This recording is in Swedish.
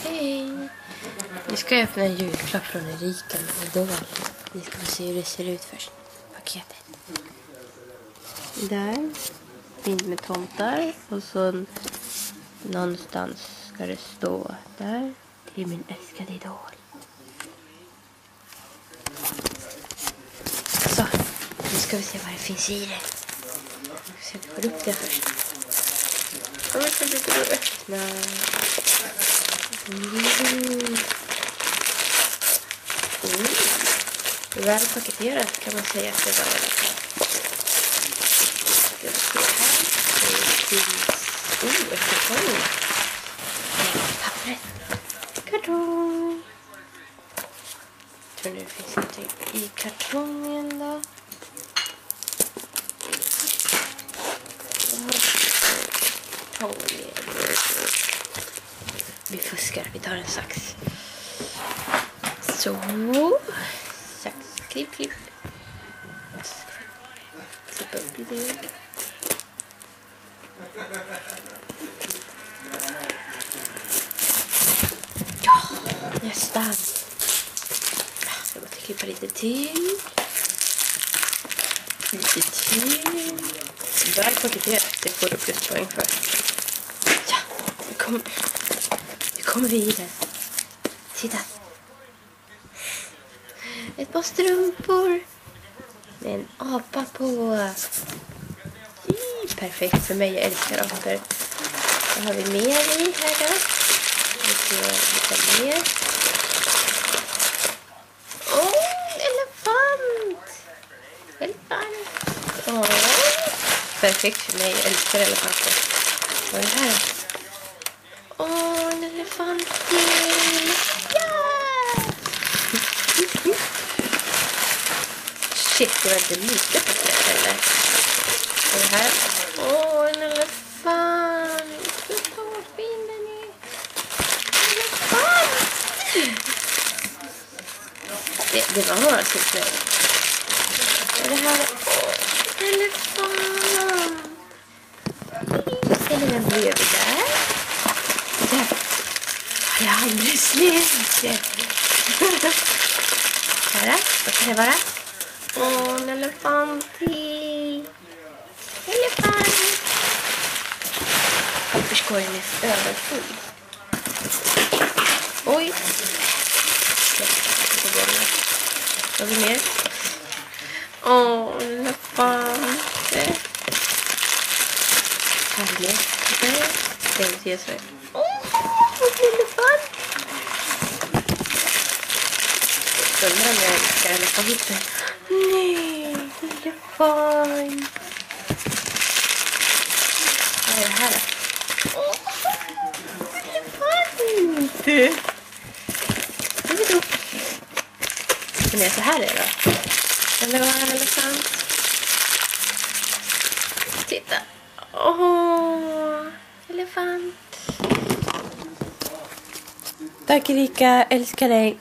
Hej! Nu ska jag öppna en julklapp från Erika med Idol. Ni ska få se hur det ser ut först. Paketet. Där. Fint med tomtar. Och så någonstans ska det stå där. Till min älskade Idol. Så. Nu ska vi se vad det finns i det. Så jag får upp det först. Och så blir det att öppna. Väl paketerat kan man säga att det var i alla fall. Ska vi se här. Det finns ett kartong. Pappret. Kartong. Jag tror det finns någonting i kartongen då. Vi fuskar, vi tar en sax. Så. Sax, klipp. Klippa upp lite. Ja, nästan. Jag måste klippa lite till. Väl paketerat, det får du pluspoäng för. Ja, vi kommer vidare. Titta. Ett par strumpor. Med en apa på. Perfekt för mig, jag älskar apor. Vad har vi mer i här då? Vi ser lite mer. Perfekt för mig, jag älskar elefanter. Vad är det här? En elefant till! Ja! Shit, det var inte lite paket eller? Vad är det här? En elefant! Vad fin den är! Elefant! Det var några till. Vad är det här? Elefant! Eller den bredvid där. Där. Det är alldeles snällt. Här, vad kan det vara? En elefant till. Elefant! Papperskorgen är överfull. Oj! Vad har vi mer? En elefant. Härligt. Det är inte så. En elefant. Jag undrar om jag älskar elefanter. Nej, elefant. Vad är det här? Elefant. Den är så här är det. Kan det vara en elefant? Titta. Elefant. Tack Erika, älskar dig.